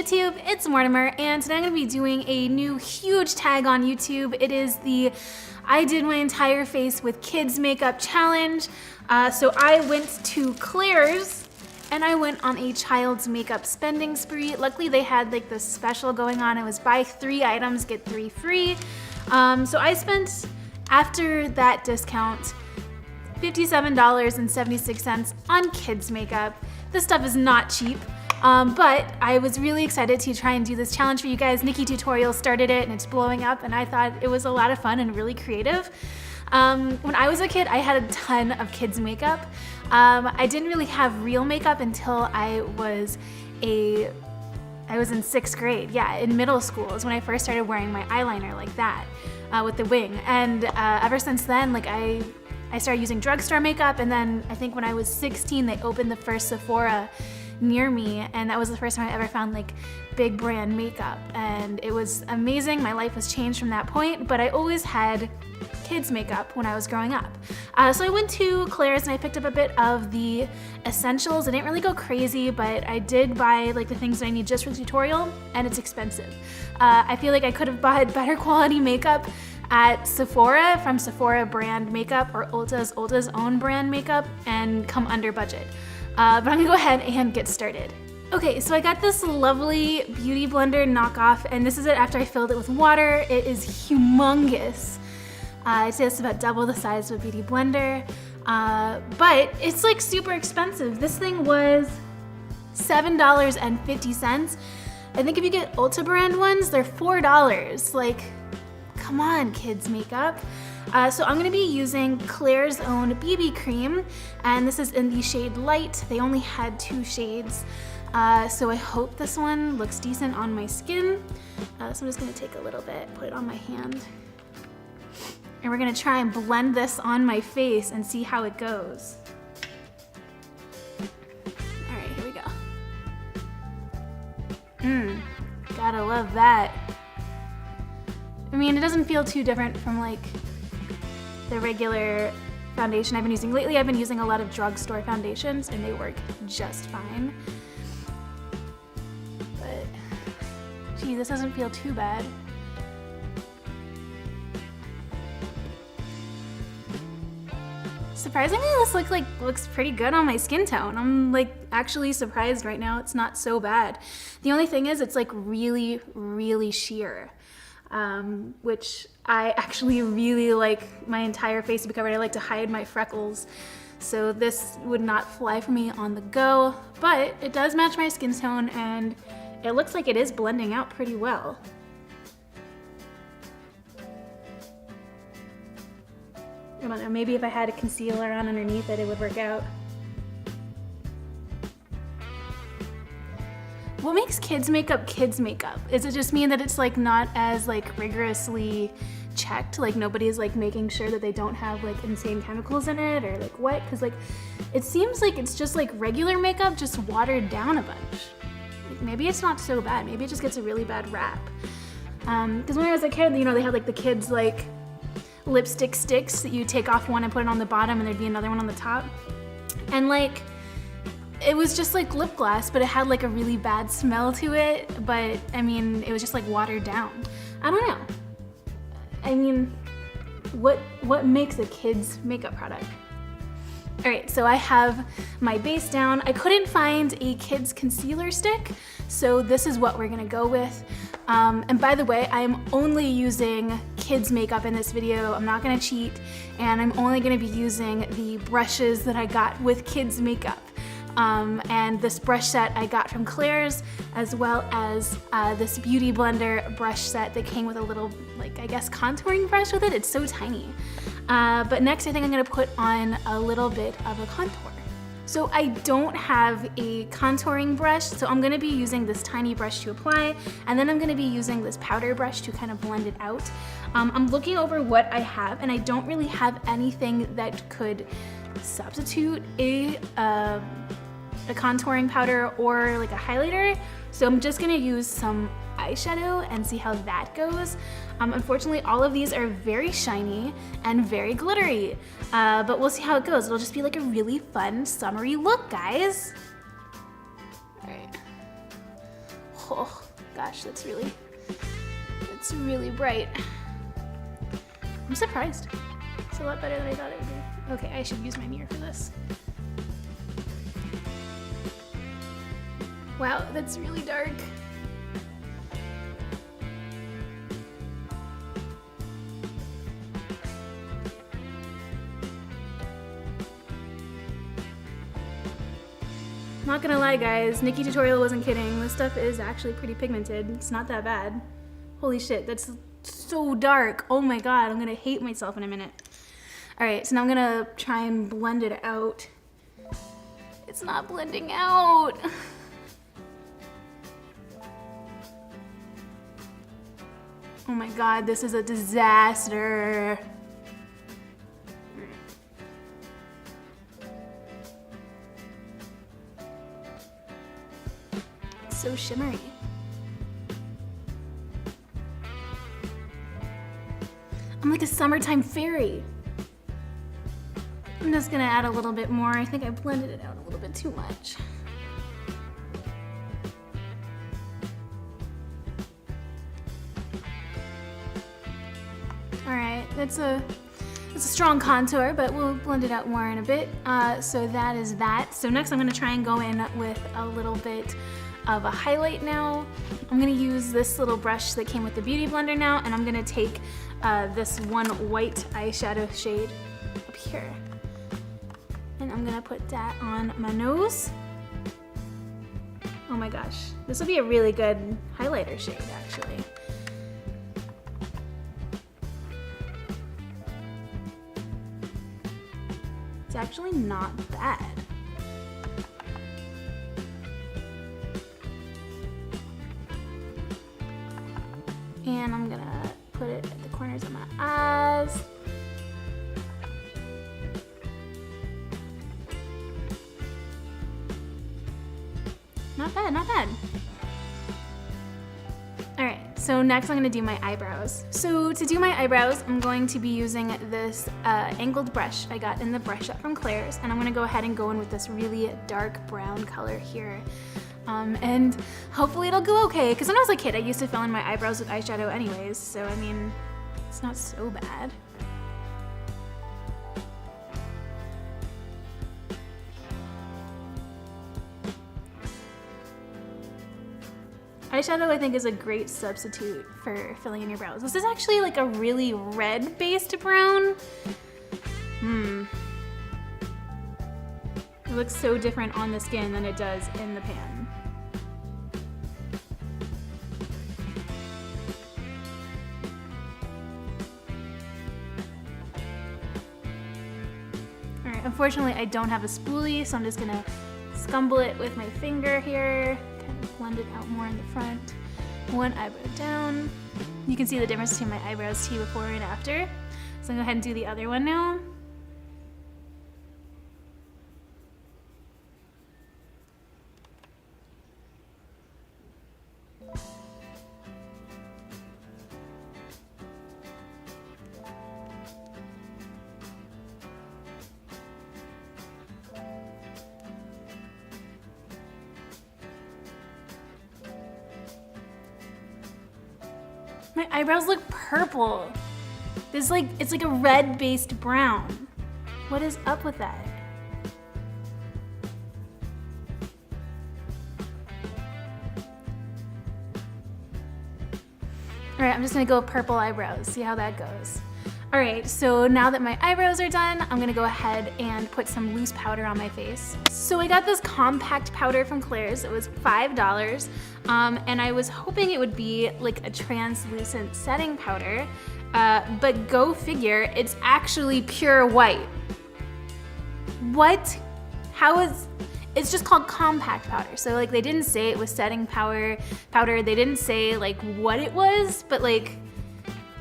YouTube? It's Mortimer, and today I'm going to be doing a new huge tag on YouTube. It is the I did my entire face with kids makeup challenge. So I went to Claire's and I went on a child's makeup spending spree. Luckily they had like this special going on. It was buy 3 items, get 3 free. So I spent, after that discount, $57.76 on kids makeup. This stuff is not cheap. But I was really excited to try and do this challenge for you guys. Nikki Tutorials started it and it's blowing up, and I thought it was a lot of fun and really creative. When I was a kid, I had a ton of kids makeup. I didn't really have real makeup until I was in 6th grade. Yeah, in middle school is when I first started wearing my eyeliner like that, with the wing. And ever since then, like I started using drugstore makeup, and then I think when I was 16, they opened the first Sephora near me, and that was the first time I ever found like big brand makeup, and it was amazing. My life was changed from that point, but I always had kids makeup when I was growing up. So I went to Claire's and I picked up a bit of the essentials. I didn't really go crazy, but I did buy like the things that I need just for the tutorial, and it's expensive. I feel like I could have bought better quality makeup at Sephora from Sephora brand makeup or Ulta's own brand makeup and come under budget. But I'm gonna go ahead and get started. Okay, so I got this lovely Beauty Blender knockoff, and this is it after I filled it with water. It is humongous. I'd say it's about double the size of a Beauty Blender, but it's like super expensive. This thing was $7.50. I think if you get Ulta brand ones, they're $4. Like, come on, kids makeup. So I'm gonna be using Claire's own BB cream, and this is in the shade Light. They only had 2 shades, so I hope this one looks decent on my skin. So I'm just gonna take a little bit, put it on my hand, and we're gonna try and blend this on my face and see how it goes. All right, here we go. Gotta love that. I mean, it doesn't feel too different from like the regular foundation I've been using. Lately, I've been using a lot of drugstore foundations and they work just fine. But, gee, this doesn't feel too bad. Surprisingly, this looks pretty good on my skin tone. I'm like actually surprised right now. It's not so bad. The only thing is it's like really, really sheer. Which I actually really like my entire face to be covered. I like to hide my freckles, so this would not fly for me on the go, but it does match my skin tone and it looks like it is blending out pretty well. I don't know, maybe if I had a concealer on underneath it, it would work out. What makes kids makeup? Is it just mean that it's like not as like rigorously checked? Like nobody's like making sure that they don't have like insane chemicals in it, or like what? Because like it seems like it's just like regular makeup just watered down a bunch. Like, maybe it's not so bad. Maybe it just gets a really bad rap. Because when I was a kid, you know, they had like the kids like lipstick sticks that you take off one and put it on the bottom, and there'd be another one on the top, and like it was just like lip gloss, but it had like a really bad smell to it. But I mean, it was just like watered down. I don't know. I mean, what makes a kid's makeup product? All right, so I have my base down. I couldn't find a kid's concealer stick, so this is what we're gonna go with. And by the way, I am only using kids makeup in this video. I'm not gonna cheat, and I'm only gonna be using the brushes that I got with kids makeup. And this brush set I got from Claire's, as well as this Beauty Blender brush set that came with a little, like, I guess contouring brush with it. It's so tiny. But next I think I'm gonna put on a little bit of a contour. So I don't have a contouring brush, so I'm gonna be using this tiny brush to apply, and then I'm gonna be using this powder brush to kind of blend it out. I'm looking over what I have, and I don't really have anything that could substitute a contouring powder or like a highlighter, so I'm just gonna use some eyeshadow and see how that goes. Unfortunately, all of these are very shiny and very glittery, but we'll see how it goes. It'll just be like a really fun summery look, guys. All right. Oh gosh, that's really bright. I'm surprised. It's a lot better than I thought it would be. Okay, I should use my mirror for this. Wow, that's really dark. Not gonna lie guys, Nikki Tutorial wasn't kidding. This stuff is actually pretty pigmented. It's not that bad. Holy shit, that's so dark. Oh my god, I'm gonna hate myself in a minute. Alright, so now I'm gonna try and blend it out. It's not blending out. Oh my god, this is a disaster. So shimmery. I'm like a summertime fairy. I'm just gonna add a little bit more. I think I blended it out a little bit too much. All right, it's a strong contour, but we'll blend it out more in a bit. So that is that. So next I'm gonna try and go in with a little bit of a highlight now. I'm gonna use this little brush that came with the Beauty Blender now, and I'm gonna take this one white eyeshadow shade up here. And I'm gonna put that on my nose. Oh my gosh, this will be a really good highlighter shade actually. It's actually not bad. And I'm gonna put it at the corners of my eyes. Not bad, not bad. All right, so next I'm gonna do my eyebrows. So to do my eyebrows, I'm going to be using this angled brush I got in the brush shop from Claire's, and I'm gonna go ahead and go in with this really dark brown color here. And hopefully it'll go okay, because when I was a kid, I used to fill in my eyebrows with eyeshadow anyways, so I mean, it's not so bad. Eyeshadow, I think, is a great substitute for filling in your brows. This is actually like a really red-based brown. It looks so different on the skin than it does in the pan. All right, unfortunately, I don't have a spoolie, so I'm just gonna scumble it with my finger here. Kind of blend it out more in the front. One eyebrow down. You can see the difference between my eyebrows too before and after. So I'm gonna go ahead and do the other one now. My eyebrows look purple. It's like a red-based brown. What is up with that? All right, I'm just gonna go with purple eyebrows, see how that goes. All right, so now that my eyebrows are done, I'm gonna go ahead and put some loose powder on my face. So I got this compact powder from Claire's. It was $5, and I was hoping it would be like a translucent setting powder, but go figure, it's actually pure white. What? How is, it's just called compact powder. So like they didn't say it was setting powder, they didn't say like what it was, but like,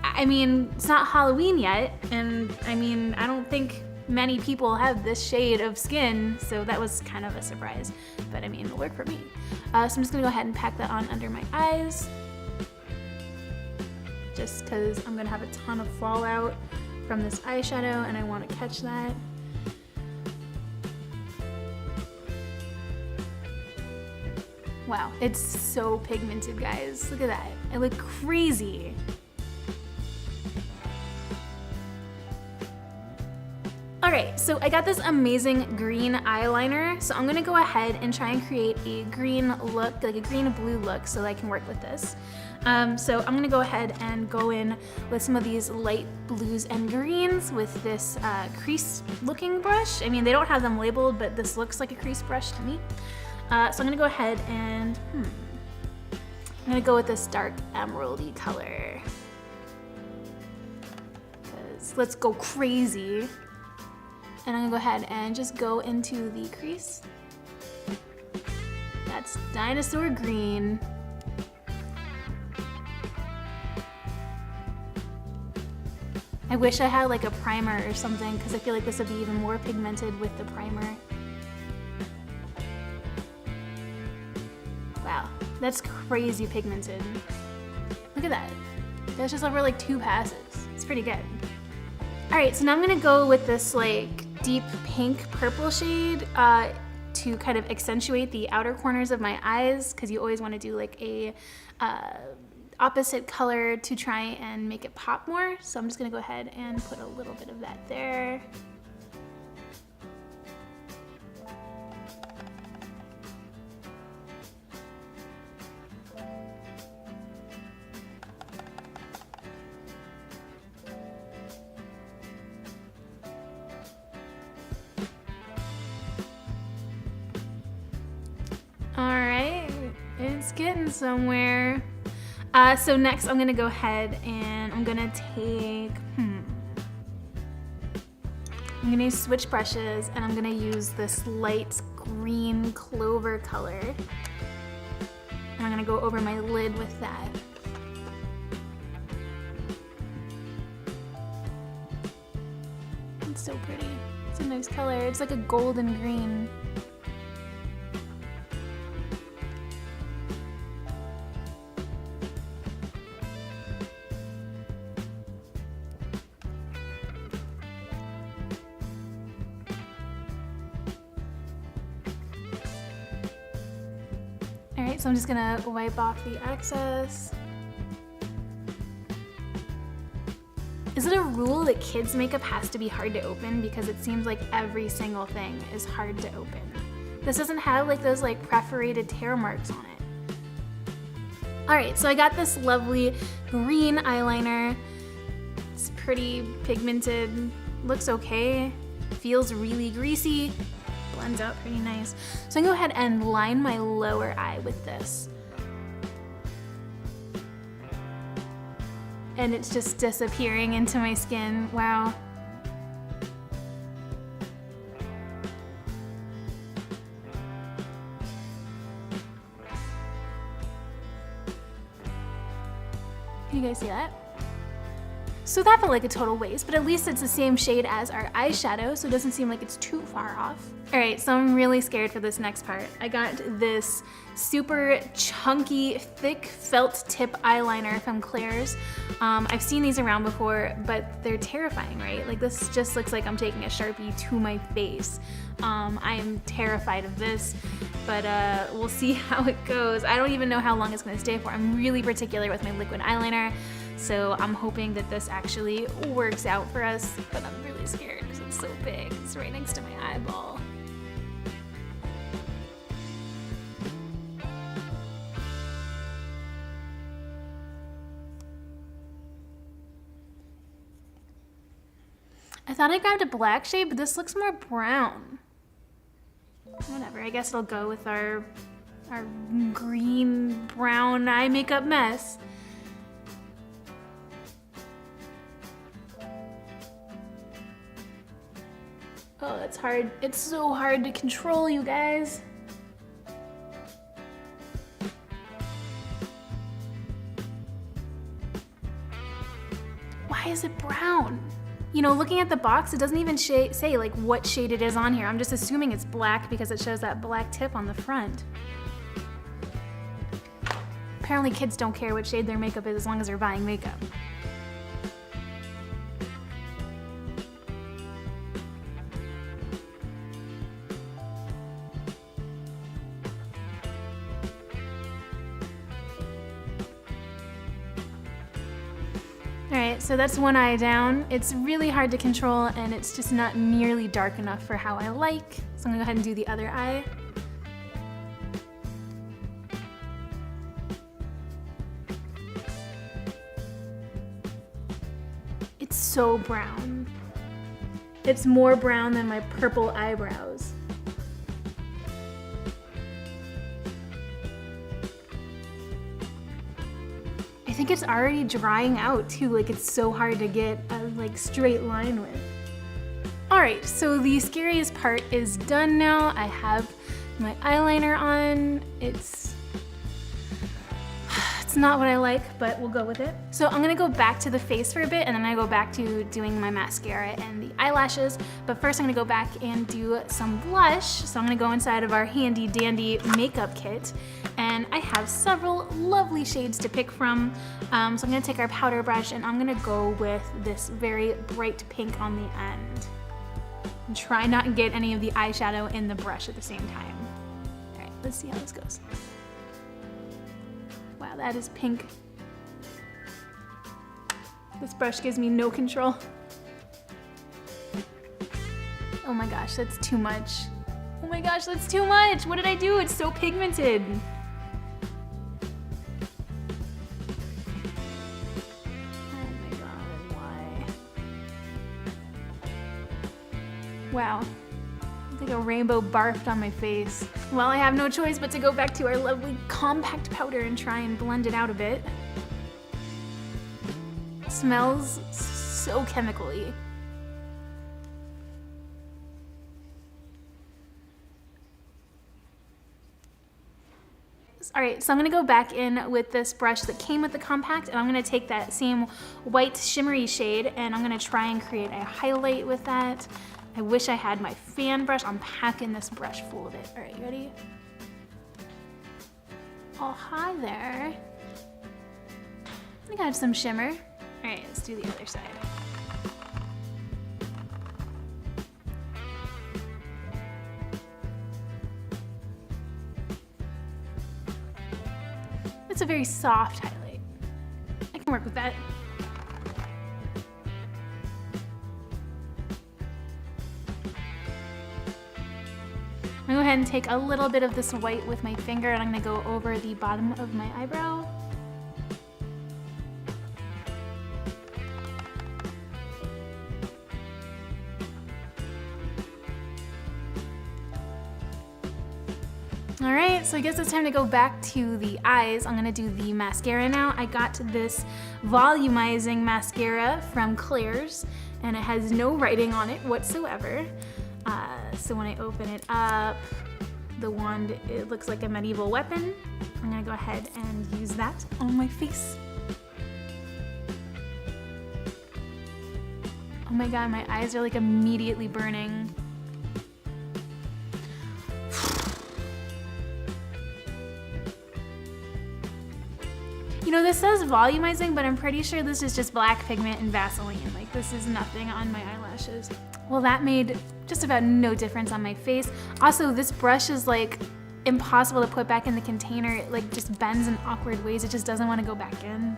I mean, it's not Halloween yet, and I mean, I don't think many people have this shade of skin, so that was kind of a surprise, but I mean, it'll work for me. So I'm just gonna go ahead and pack that on under my eyes, just because I'm gonna have a ton of fallout from this eyeshadow, and I want to catch that. Wow, it's so pigmented, guys. Look at that. I look crazy. All right, so I got this amazing green eyeliner. So I'm gonna go ahead and try and create a green look, like a green blue look, so that I can work with this. So I'm gonna go ahead and go in with some of these light blues and greens with this crease looking brush. I mean, they don't have them labeled, but this looks like a crease brush to me. So I'm gonna go ahead and, I'm gonna go with this dark emeraldy color. 'Cause let's go crazy. And I'm gonna go ahead and just go into the crease. That's dinosaur green. I wish I had like a primer or something because I feel like this would be even more pigmented with the primer. Wow, that's crazy pigmented. Look at that. That's just over like 2 passes. It's pretty good. All right, so now I'm gonna go with this like deep pink purple shade to kind of accentuate the outer corners of my eyes, because you always want to do like a opposite color to try and make it pop more. So I'm just gonna go ahead and put a little bit of that there. Alright, it's getting somewhere. So next I'm gonna go ahead and I'm gonna take, I'm gonna switch brushes and I'm gonna use this light green clover color. And I'm gonna go over my lid with that. It's so pretty. It's a nice color. It's like a golden green. All right, so I'm just gonna wipe off the excess. Is it a rule that kids' makeup has to be hard to open? Because it seems like every single thing is hard to open. This doesn't have like those like perforated tear marks on it. All right, so I got this lovely green eyeliner. It's pretty pigmented, looks okay, feels really greasy. Blends out pretty nice. So I'm gonna go ahead and line my lower eye with this. And it's just disappearing into my skin. Wow. Can you guys see that? So that felt like a total waste, but at least it's the same shade as our eyeshadow, so it doesn't seem like it's too far off. All right, so I'm really scared for this next part. I got this super chunky, thick felt tip eyeliner from Claire's. I've seen these around before, but they're terrifying, right? Like this just looks like I'm taking a Sharpie to my face. I am terrified of this, but we'll see how it goes. I don't even know how long it's gonna stay for. I'm really particular with my liquid eyeliner. So I'm hoping that this actually works out for us, but I'm really scared because it's so big. It's right next to my eyeball. I thought I grabbed a black shade, but this looks more brown. Whatever, I guess it'll go with our green brown eye makeup mess. Oh, that's hard. It's so hard to control, you guys. Why is it brown? You know, looking at the box, it doesn't even say like what shade it is on here. I'm just assuming it's black because it shows that black tip on the front. Apparently kids don't care what shade their makeup is as long as they're buying makeup. All right, so that's one eye down. It's really hard to control and it's just not nearly dark enough for how I like. So I'm gonna go ahead and do the other eye. It's so brown. It's more brown than my purple eyebrows. I think it's already drying out too, like it's so hard to get a like straight line with. All right, so the scariest part is done now. I have my eyeliner on. It's not what I like, but we'll go with it. So I'm gonna go back to the face for a bit and then I go back to doing my mascara and the eyelashes. But first I'm gonna go back and do some blush. So I'm gonna go inside of our handy dandy makeup kit and I have several lovely shades to pick from. So I'm gonna take our powder brush and I'm gonna go with this very bright pink on the end. And try not to get any of the eyeshadow in the brush at the same time. All right, let's see how this goes. Wow, that is pink. This brush gives me no control. Oh my gosh, that's too much. Oh my gosh, that's too much. What did I do? It's so pigmented. Oh my god, why? Wow. It's like a rainbow barfed on my face. Well, I have no choice but to go back to our lovely compact powder and try and blend it out a bit. It smells so chemically. All right, so I'm gonna go back in with this brush that came with the compact and I'm gonna take that same white shimmery shade and I'm gonna try and create a highlight with that. I wish I had my fan brush. I'm packing this brush full of it. All right, you ready? Oh, hi there. I got some shimmer. All right, let's do the other side. It's a very soft highlight. I can work with that. I'm gonna go ahead and take a little bit of this white with my finger and I'm gonna go over the bottom of my eyebrow. All right, so I guess it's time to go back to the eyes. I'm gonna do the mascara now. I got this volumizing mascara from Claire's and it has no writing on it whatsoever. So when I open it up, the wand, it looks like a medieval weapon. I'm gonna go ahead and use that on my face. Oh my god, my eyes are like immediately burning. You know, this says volumizing, but I'm pretty sure this is just black pigment and Vaseline. Like, this is nothing on my eyelashes. Well, that made just about no difference on my face. Also, this brush is like impossible to put back in the container. It like just bends in awkward ways. It just doesn't want to go back in.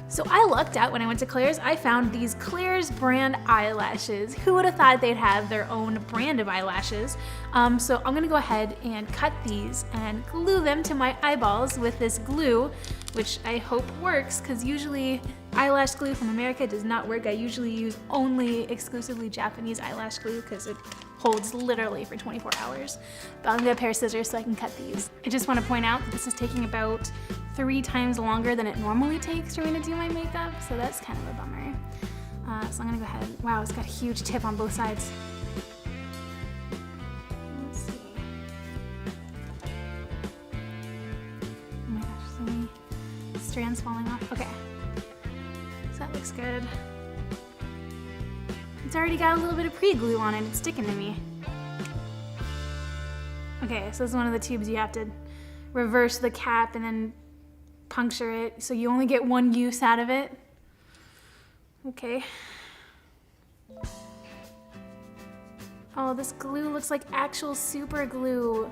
So I lucked out when I went to Claire's. I found these Claire's brand eyelashes. Who would have thought they'd have their own brand of eyelashes? So I'm gonna go ahead and cut these and glue them to my eyeballs with this glue, which I hope works, because usually eyelash glue from America does not work. I usually use only exclusively Japanese eyelash glue because it holds literally for 24 hours. But I'm gonna get a pair of scissors so I can cut these. I just want to point out that this is taking about 3 times longer than it normally takes for me to do my makeup, so that's kind of a bummer. So I'm gonna go ahead. Wow, it's got a huge tip on both sides. Let's see. Oh my gosh, so many strands falling off. Okay, so that looks good. It's already got a little bit of pre-glue on it. It's sticking to me. Okay, so this is one of the tubes you have to reverse the cap and then puncture it, so you only get one use out of it. Okay. Oh, this glue looks like actual super glue.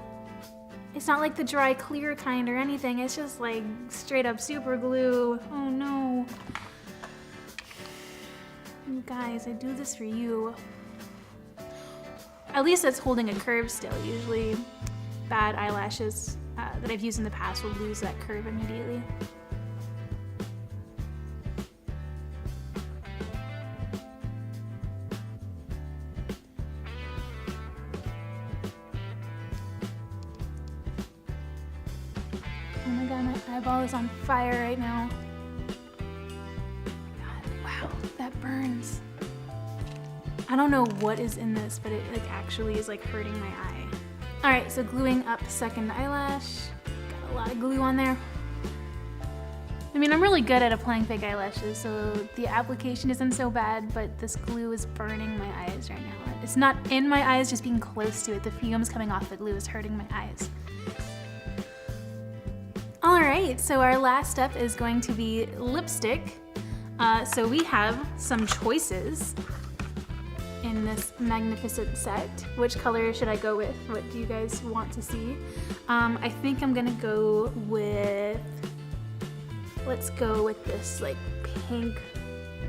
It's not like the dry clear kind or anything. It's just like straight up super glue. Oh no. You guys, I do this for you. At least it's holding a curve still. Usually bad eyelashes that I've used in the past will lose that curve immediately. Oh my god, my eyeball is on fire right now. God, wow, that burns. I don't know what is in this, but it like actually is like hurting my eye. All right, so gluing up second eyelash. Got a lot of glue on there. I mean, I'm really good at applying fake eyelashes, so the application isn't so bad, but this glue is burning my eyes right now. It's not in my eyes, just being close to it. The fumes coming off the glue is hurting my eyes. All right, so our last step is going to be lipstick. So we have some choices in this magnificent set. Which color should I go with? What do you guys want to see? I think I'm gonna go with, let's go with this like pink,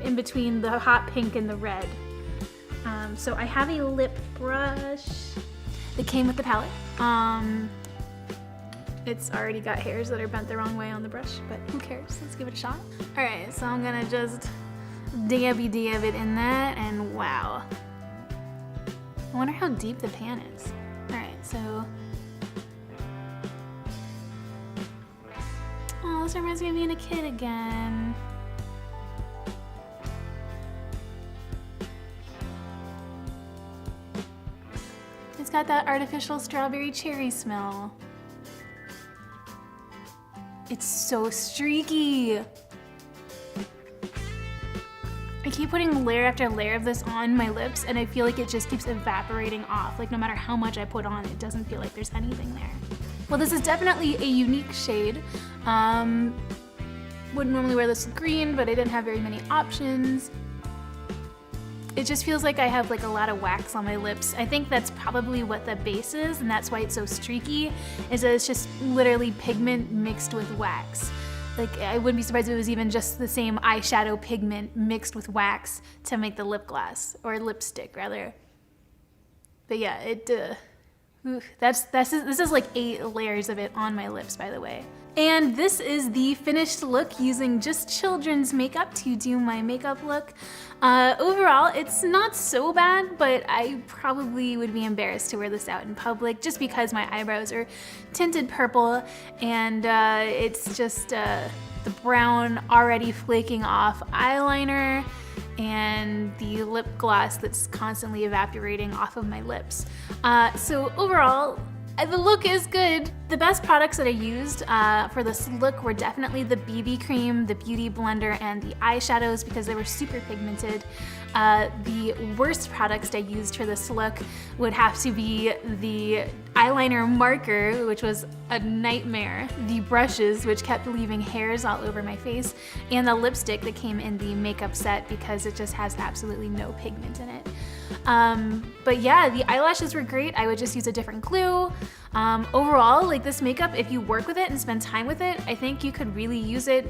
in between the hot pink and the red. So I have a lip brush that came with the palette. It's already got hairs that are bent the wrong way on the brush, but who cares? Let's give it a shot. All right, so I'm gonna just dab it in there, and wow. I wonder how deep the pan is. All right, so. Oh, this reminds me of being a kid again. It's got that artificial strawberry cherry smell. It's so streaky. I keep putting layer after layer of this on my lips, and I feel like it just keeps evaporating off. Like no matter how much I put on, it doesn't feel like there's anything there. Well, this is definitely a unique shade. Wouldn't normally wear this green, but I didn't have very many options. It just feels like I have like a lot of wax on my lips. I think that's probably what the base is, and that's why it's so streaky, is that it's just literally pigment mixed with wax. Like I wouldn't be surprised if it was even just the same eyeshadow pigment mixed with wax to make the lip gloss, or lipstick rather. But yeah, this is like 8 layers of it on my lips, by the way. And this is the finished look using just children's makeup to do my makeup look. Overall, it's not so bad, but I probably would be embarrassed to wear this out in public just because my eyebrows are tinted purple, and it's just the brown already flaking off eyeliner and the lip gloss that's constantly evaporating off of my lips. So overall, the look is good. The best products that I used for this look were definitely the BB cream, the beauty blender, and the eyeshadows because they were super pigmented. The worst products I used for this look would have to be the eyeliner marker, which was a nightmare, the brushes, which kept leaving hairs all over my face, and the lipstick that came in the makeup set because it just has absolutely no pigment in it. But yeah, the eyelashes were great. I would just use a different glue. Overall, like this makeup, if you work with it and spend time with it, I think you could really use it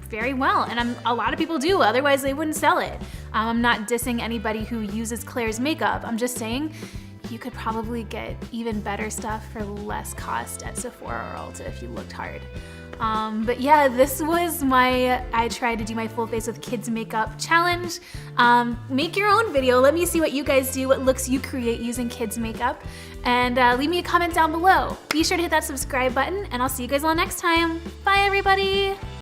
very well. And a lot of people do, otherwise they wouldn't sell it. I'm not dissing anybody who uses Claire's makeup. I'm just saying you could probably get even better stuff for less cost at Sephora or Ulta if you looked hard. But yeah, this was I tried to do my full face with kids makeup challenge. Make your own video. Let me see what you guys do, what looks you create using kids makeup. And leave me a comment down below. Be sure to hit that subscribe button, and I'll see you guys all next time. Bye, everybody.